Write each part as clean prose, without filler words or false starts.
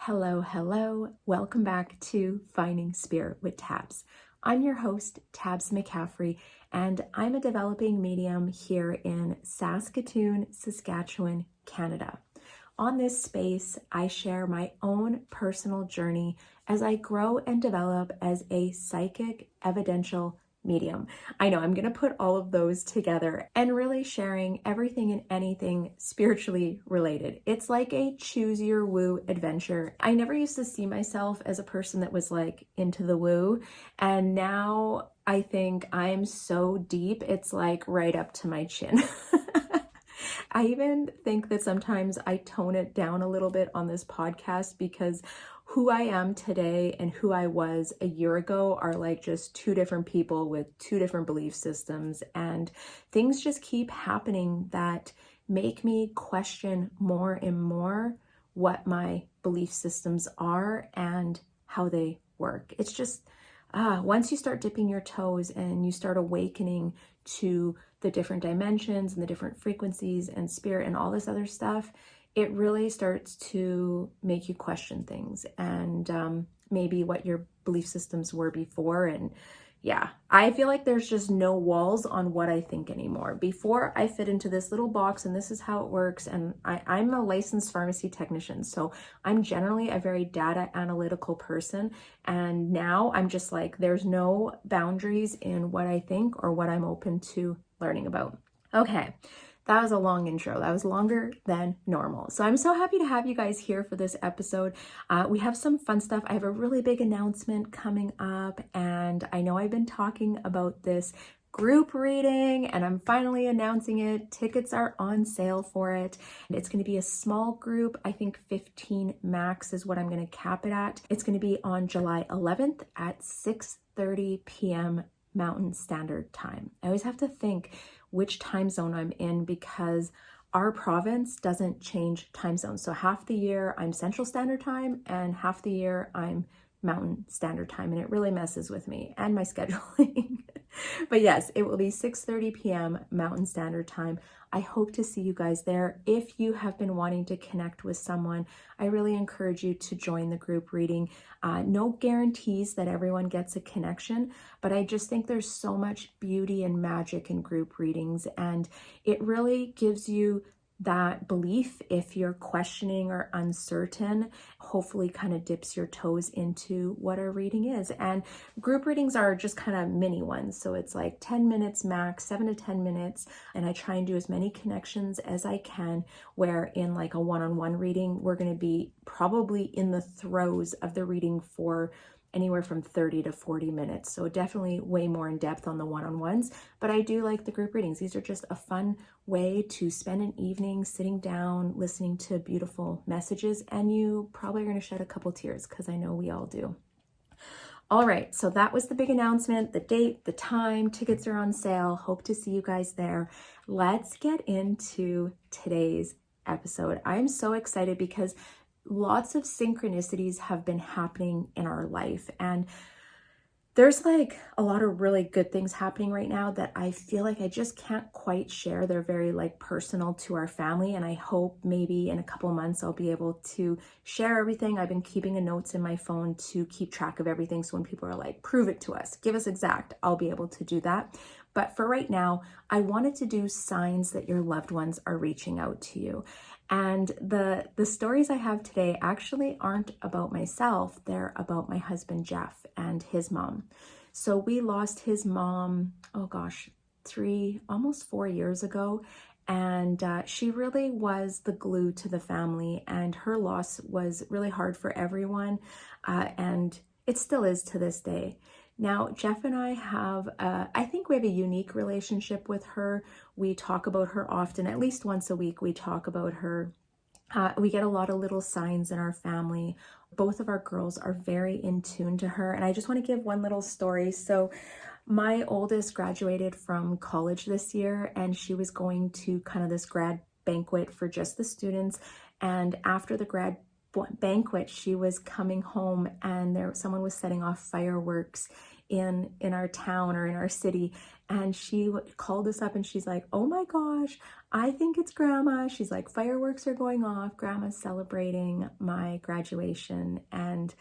Hello, hello. Welcome back to Finding Spirit with Tabs. I'm your host, Tabs McCaffrey, and I'm a developing medium here in Saskatoon, Saskatchewan, Canada. On this space, I share my own personal journey as I grow and develop as a psychic evidential medium. I know I'm going to put all of those together and really sharing everything and anything spiritually related. It's like a choose your woo adventure. I never used to see myself as a person that was like into the woo, and now I think I'm so deep, it's like right up to my chin. I even think that sometimes I tone it down a little bit on this podcast because who I am today and who I was a year ago are like just two different people with two different belief systems, and things just keep happening that make me question more and more what my belief systems are and how they work. It's just once you start dipping your toes and you start awakening to the different dimensions and the different frequencies and spirit and all this other stuff, it really starts to make you question things and maybe what your belief systems were before. And yeah, I feel like there's just no walls on what I think anymore. Before, I fit into this little box and this is how it works. And I'm a licensed pharmacy technician, so I'm generally a very data analytical person. And now I'm just like, there's no boundaries in what I think or what I'm open to learning about. Okay. That was a long intro. That was longer than normal. So I'm so happy to have you guys here for this episode. We have some fun stuff. I have a really big announcement coming up, and I know I've been talking about this group reading and I'm finally announcing it. Tickets are on sale for it. It's going to be a small group. I think 15 max is what I'm going to cap it at. It's going to be on July 11th at 6:30 p.m. Mountain Standard Time. I always have to think which time zone I'm in because our province doesn't change time zones. So half the year I'm Central Standard Time and half the year I'm Mountain Standard Time, and it really messes with me and my scheduling. But yes, it will be 6:30 p.m. Mountain Standard Time. I hope to see you guys there. If you have been wanting to connect with someone, I really encourage you to join the group reading. No guarantees that everyone gets a connection, but I just think there's so much beauty and magic in group readings, and it really gives you that belief if you're questioning or uncertain. Hopefully kind of dips your toes into what a reading is. And group readings are just kind of mini ones, so it's like 10 minutes max, 7 to 10 minutes, and I try and do as many connections as I can, where in like a one-on-one reading we're going to be probably in the throes of the reading for anywhere from 30 to 40 minutes. So definitely way more in depth on the one-on-ones, but I do like the group readings. These are just a fun way to spend an evening sitting down, listening to beautiful messages, and you probably are going to shed a couple tears because I know we all do. All right, so that was the big announcement, the date, the time, tickets are on sale. Hope to see you guys there. Let's get into today's episode. I'm so excited because lots of synchronicities have been happening in our life, and there's like a lot of really good things happening right now that I feel like I just can't quite share. They're very like personal to our family, and I hope maybe in a couple months I'll be able to share everything. I've been keeping notes in my phone to keep track of everything, so when people are like, prove it to us, give us exact, I'll be able to do that. But for right now, I wanted to do signs that your loved ones are reaching out to you. And the stories I have today actually aren't about myself. They're about my husband, Jeff, and his mom. So we lost his mom, oh gosh, almost 4 years ago. And she really was the glue to the family, and her loss was really hard for everyone. And it still is to this day. Now, Jeff and I have, I think we have a unique relationship with her. We talk about her often, at least once a week we talk about her. We get a lot of little signs in our family. Both of our girls are very in tune to her. And I just want to give one little story. So my oldest graduated from college this year, and she was going to kind of this grad banquet for just the students. And after the grad banquet, she was coming home and someone was setting off fireworks in our town or in our city. And she called us up and she's like, oh my gosh, I think it's Grandma. She's like, fireworks are going off. Grandma's celebrating my graduation. And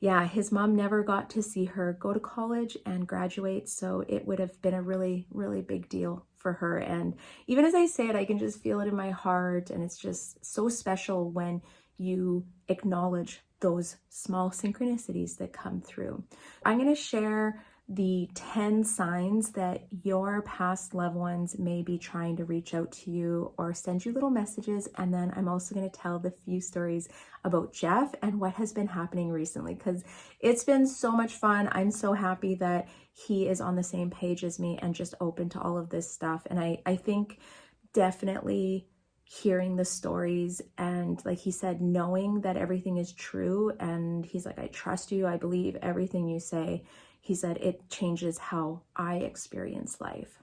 yeah, his mom never got to see her go to college and graduate. So it would have been a really, really big deal for her. And even as I say it, I can just feel it in my heart. And it's just so special when you acknowledge those small synchronicities that come through. I'm going to share the 10 signs that your past loved ones may be trying to reach out to you or send you little messages. And then I'm also going to tell the few stories about Jeff and what has been happening recently, because it's been so much fun. I'm so happy that he is on the same page as me and just open to all of this stuff. And I think definitely hearing the stories and, like he said, knowing that everything is true. And he's like, I trust you. I believe everything you say. He said it changes how I experience life.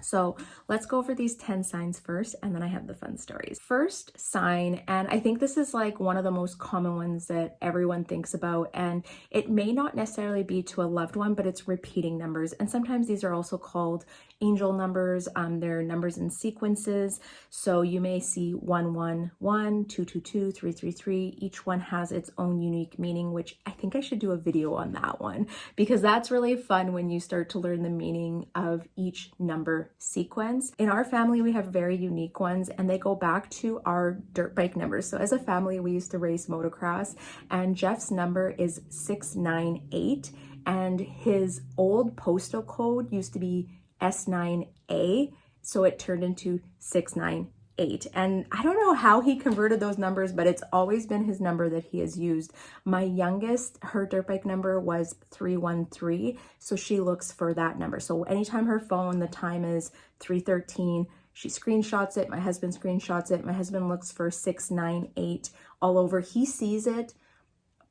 So let's go over these 10 signs first, and then I have the fun stories. First sign, and I think this is like one of the most common ones that everyone thinks about, and it may not necessarily be to a loved one, but it's repeating numbers. And sometimes these are also called angel numbers. They're numbers in sequences. So you may see 111, 222, 333. Each one has its own unique meaning, which I think I should do a video on that one, because that's really fun when you start to learn the meaning of each number sequence. In our family, we have very unique ones, and they go back to our dirt bike numbers. So as a family, we used to race motocross, and Jeff's number is 698, and his old postal code used to be S9A, so it turned into 698. And I don't know how he converted those numbers, but it's always been his number that he has used. My youngest, her dirt bike number was 313, so she looks for that number. So anytime her phone, the time is 313, she screenshots it, my husband screenshots it, my husband looks for 698 all over. He sees it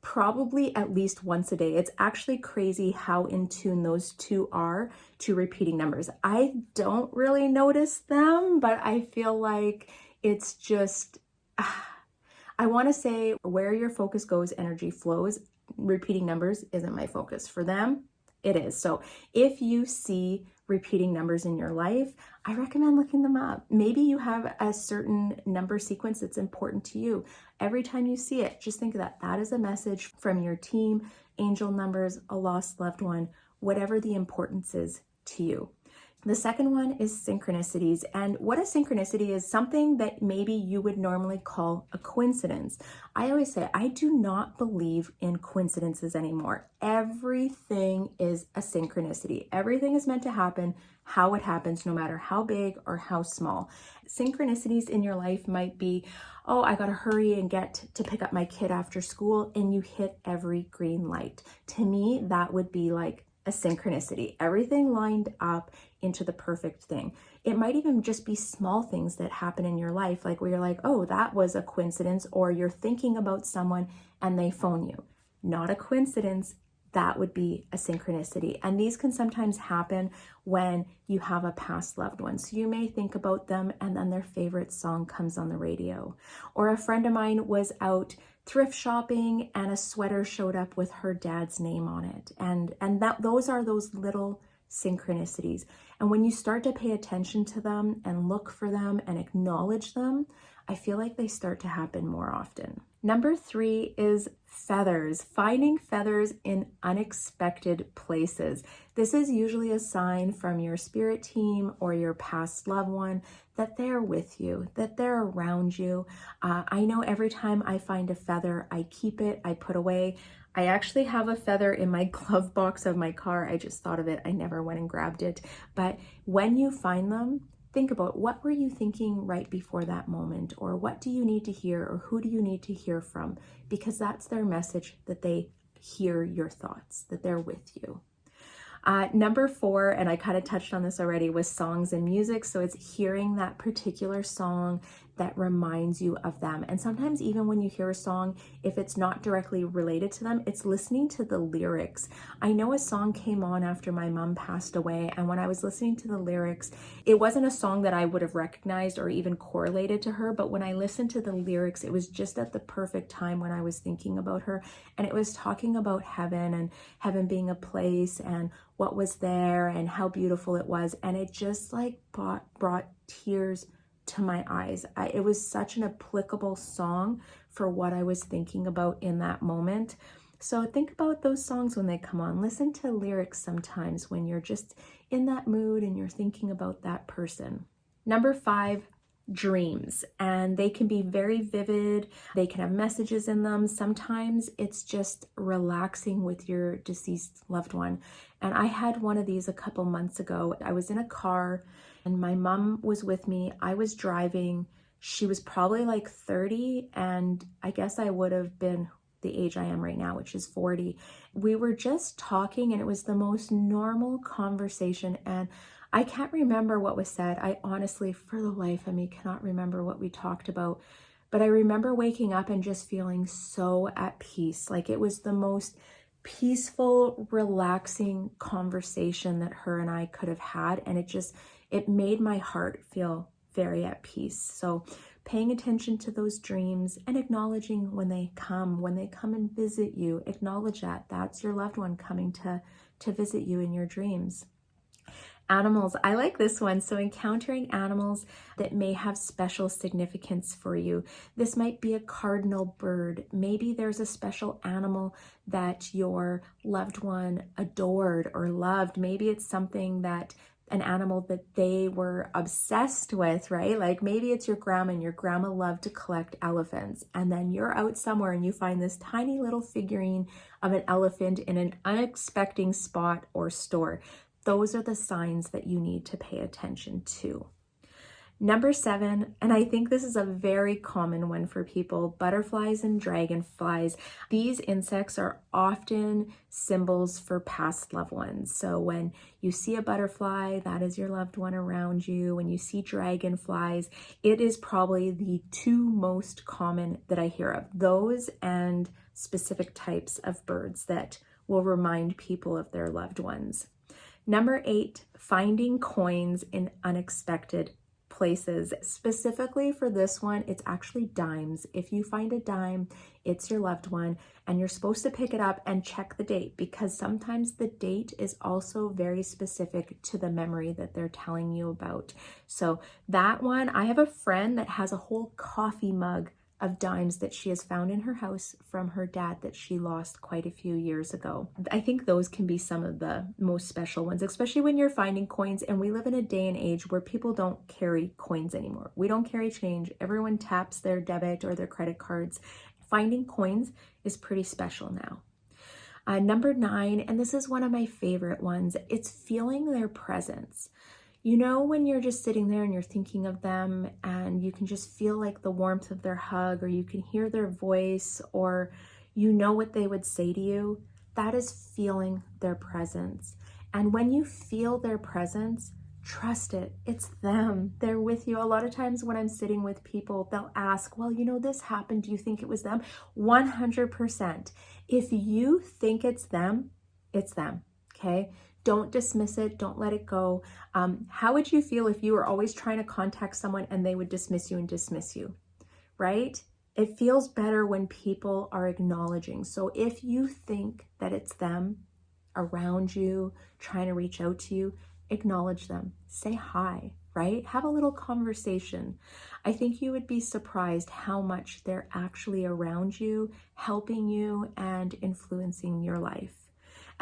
probably at least once a day. It's actually crazy how in tune those two are to repeating numbers. I don't really notice them, but I feel like it's just, I want to say where your focus goes, energy flows. Repeating numbers isn't my focus. For them, it is. So if you see repeating numbers in your life, I recommend looking them up. Maybe you have a certain number sequence that's important to you. Every time you see it, just think of that. That is a message from your team, angel numbers, a lost loved one, whatever the importance is to you. The second one is synchronicities. And what a synchronicity is, something that maybe you would normally call a coincidence. I always say, I do not believe in coincidences anymore. Everything is a synchronicity. Everything is meant to happen how it happens, no matter how big or how small. Synchronicities in your life might be, oh, I gotta hurry and get to pick up my kid after school, and you hit every green light. To me, that would be like a synchronicity. Everything lined up into the perfect thing. It might even just be small things that happen in your life, like where you're like, oh, that was a coincidence, or you're thinking about someone and they phone you. Not a coincidence. That would be a synchronicity. And these can sometimes happen when you have a past loved one. So you may think about them and then their favorite song comes on the radio. Or a friend of mine was out thrift shopping and a sweater showed up with her dad's name on it. And those are those little synchronicities. And when you start to pay attention to them and look for them and acknowledge them, I feel like they start to happen more often. Number 3 is feathers, finding feathers in unexpected places. This is usually a sign from your spirit team or your past loved one that they're with you, that they're around you. I know every time I find a feather, I keep it, I put away. I actually have a feather in my glove box of my car. I just thought of it. I never went and grabbed it. But when you find them, think about what were you thinking right before that moment, or what do you need to hear, or who do you need to hear from? Because that's their message, that they hear your thoughts, that they're with you. Number 4, and I kind of touched on this already, was songs and music. So it's hearing that particular song that reminds you of them. And sometimes even when you hear a song, if it's not directly related to them, it's listening to the lyrics. I know a song came on after my mom passed away, and when I was listening to the lyrics, it wasn't a song that I would have recognized or even correlated to her, but when I listened to the lyrics, it was just at the perfect time when I was thinking about her, and it was talking about heaven and heaven being a place and what was there and how beautiful it was, and it just like brought tears to my eyes. It was such an applicable song for what I was thinking about in that moment. So think about those songs when they come on. Listen to lyrics sometimes when you're just in that mood and you're thinking about that person. Number 5, dreams. And they can be very vivid. They can have messages in them. Sometimes it's just relaxing with your deceased loved one. And I had one of these a couple months ago. I was in a car and my mom was with me. I was driving. She was probably like 30, and I guess I would have been the age I am right now, which is 40. We were just talking and it was the most normal conversation, and I can't remember what was said. I honestly, for the life of me, cannot remember what we talked about. But I remember waking up and just feeling so at peace. Like it was the most peaceful, relaxing conversation that her and I could have had. And it made my heart feel very at peace. So paying attention to those dreams and acknowledging when they come and visit you, acknowledge that that's your loved one coming to visit you in your dreams. Animals, I like this one. So encountering animals that may have special significance for you. This might be a cardinal bird. Maybe there's a special animal that your loved one adored or loved. Maybe it's an animal that they were obsessed with, right? Like maybe it's your grandma, and your grandma loved to collect elephants. And then you're out somewhere and you find this tiny little figurine of an elephant in an unexpected spot or store. Those are the signs that you need to pay attention to. Number 7, and I think this is a very common one for people, butterflies and dragonflies. These insects are often symbols for past loved ones. So when you see a butterfly, that is your loved one around you. When you see dragonflies, it is probably the 2 most common that I hear of. Those and specific types of birds that will remind people of their loved ones. Number 8, finding coins in unexpected places. Specifically for this one, it's actually dimes. If you find a dime, it's your loved one, and you're supposed to pick it up and check the date, because sometimes the date is also very specific to the memory that they're telling you about. So that one, I have a friend that has a whole coffee mug of dimes that she has found in her house from her dad that she lost quite a few years ago. I think those can be some of the most special ones, especially when you're finding coins. And we live in a day and age where people don't carry coins anymore. We don't carry change. Everyone taps their debit or their credit cards. Finding coins is pretty special now. Number 9, and this is one of my favorite ones, it's feeling their presence. You know, when you're just sitting there and you're thinking of them and you can just feel like the warmth of their hug, or you can hear their voice, or you know what they would say to you, that is feeling their presence. And when you feel their presence, trust it. It's them. They're with you. A lot of times when I'm sitting with people, they'll ask, well, you know, this happened. Do you think it was them? 100%. If you think it's them, it's them. Okay? Don't dismiss it. Don't let it go. How would you feel if you were always trying to contact someone and they would dismiss you, right? It feels better when people are acknowledging. So if you think that it's them around you, trying to reach out to you, acknowledge them. Say hi, right? Have a little conversation. I think you would be surprised how much they're actually around you, helping you and influencing your life.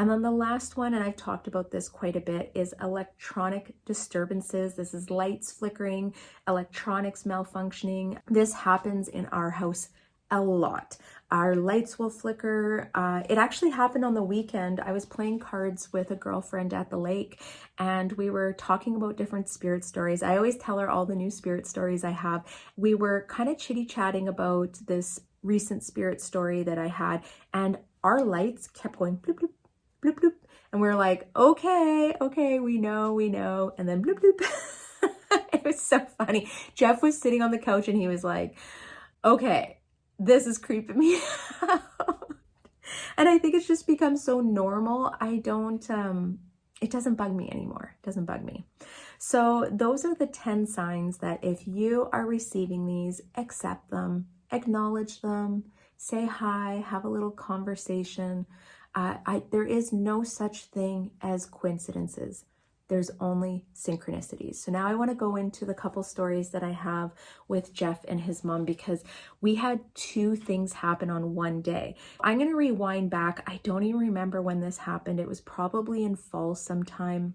And then the last one, and I've talked about this quite a bit, is electronic disturbances. This is lights flickering, electronics malfunctioning. This happens in our house a lot. Our lights will flicker. It actually happened on the weekend. I was playing cards with a girlfriend at the lake, and we were talking about different spirit stories. I always tell her all the new spirit stories I have. We were kind of chitty-chatting about this recent spirit story that I had, and our lights kept going bloop, bloop, bloop, bloop. And we're like, okay, we know. And then bloop, bloop. It was so funny. Jeff was sitting on the couch and he was like, okay, this is creeping me out. And I think it's just become so normal. It doesn't bug me anymore. It doesn't bug me. So those are the 10 signs that if you are receiving these, accept them, acknowledge them, say hi, have a little conversation. There is no such thing as coincidences. There's only synchronicities. So now I want to go into the couple stories that I have with Jeff and his mom, because we had 2 things happen on one day. I'm going to rewind back. I don't even remember when this happened. It was probably in fall sometime.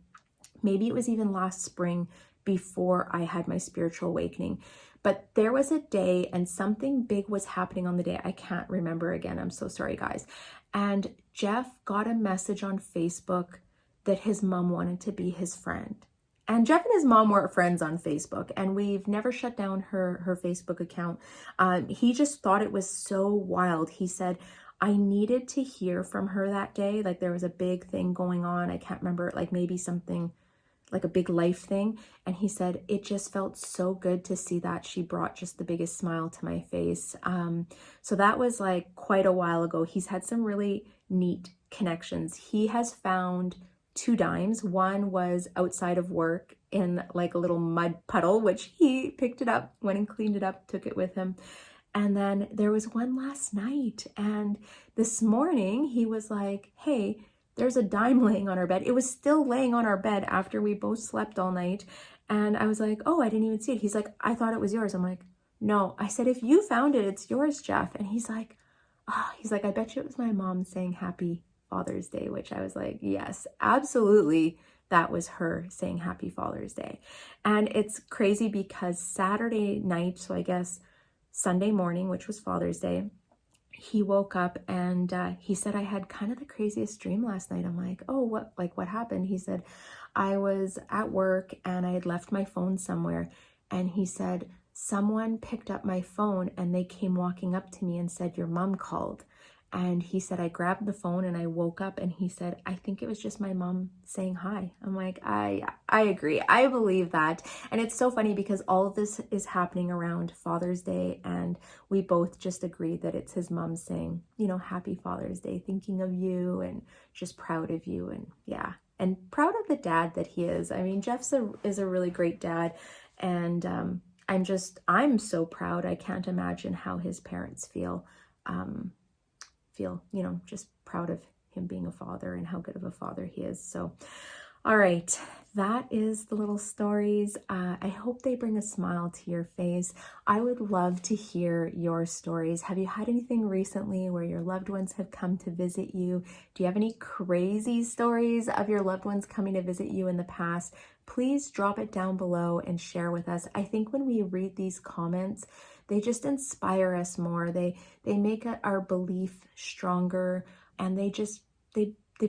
Maybe it was even last spring before I had my spiritual awakening. But there was a day and something big was happening on the day. I can't remember again. I'm so sorry, guys. And Jeff got a message on Facebook that his mom wanted to be his friend. And Jeff and his mom were friends on Facebook, and we've never shut down her Facebook account. He just thought it was so wild. He said, I needed to hear from her that day. Like there was a big thing going on. I can't remember, like maybe something like a big life thing. And he said, it just felt so good to see that. She brought just the biggest smile to my face. So that was like quite a while ago. He's had some really neat connections. He has found 2 dimes. One was outside of work in like a little mud puddle, which he picked it up, went and cleaned it up, took it with him. And then there was one last night. And this morning he was like, hey, there's a dime laying on our bed. It was still laying on our bed after we both slept all night. And I was like, oh, I didn't even see it. He's like, I thought it was yours. I'm like, no. I said, if you found it, it's yours, Jeff. And he's like, I bet you it was my mom saying Happy Father's Day, which I was like, yes, absolutely. That was her saying Happy Father's Day. And it's crazy because Saturday night, so I guess Sunday morning, which was Father's Day, he woke up and he said, I had kind of the craziest dream last night. I'm like, oh, what happened? He said, I was at work and I had left my phone somewhere. And he said, someone picked up my phone and they came walking up to me and said, your mom called. And he said, I grabbed the phone and I woke up, and he said, I think it was just my mom saying hi. I'm like, I agree. I believe that. And it's so funny because all of this is happening around Father's Day, and we both just agreed that it's his mom saying, Happy Father's Day, thinking of you and just proud of you. And yeah, and proud of the dad that he is. I mean, Jeff is a really great dad. And I'm so proud. I can't imagine how his parents feel, just proud of him being a father and how good of a father he is. So, all right, that is the little stories. I hope they bring a smile to your face. I would love to hear your stories. Have you had anything recently where your loved ones have come to visit you? Do you have any crazy stories of your loved ones coming to visit you in the past? Please drop it down below and share with us. I think when we read these comments, they just inspire us more. They make our belief stronger, and they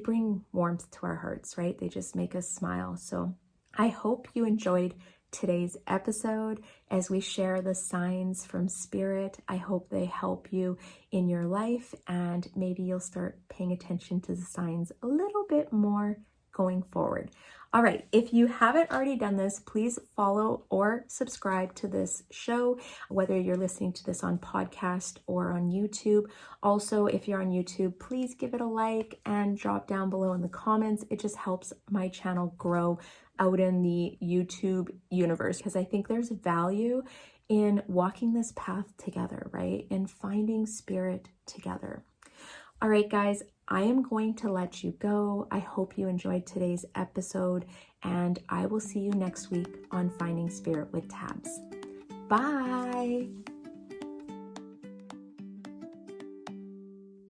bring warmth to our hearts, right? They just make us smile. So I hope you enjoyed today's episode as we share the signs from Spirit. I hope they help you in your life, and maybe you'll start paying attention to the signs a little bit more going forward. All right, if you haven't already done this, please follow or subscribe to this show, whether you're listening to this on podcast or on YouTube. Also, if you're on YouTube, please give it a like and drop down below in the comments. It just helps my channel grow out in the YouTube universe, because I think there's value in walking this path together, right? And finding Spirit together. All right, guys, I am going to let you go. I hope you enjoyed today's episode, and I will see you next week on Finding Spirit with Tabs. Bye.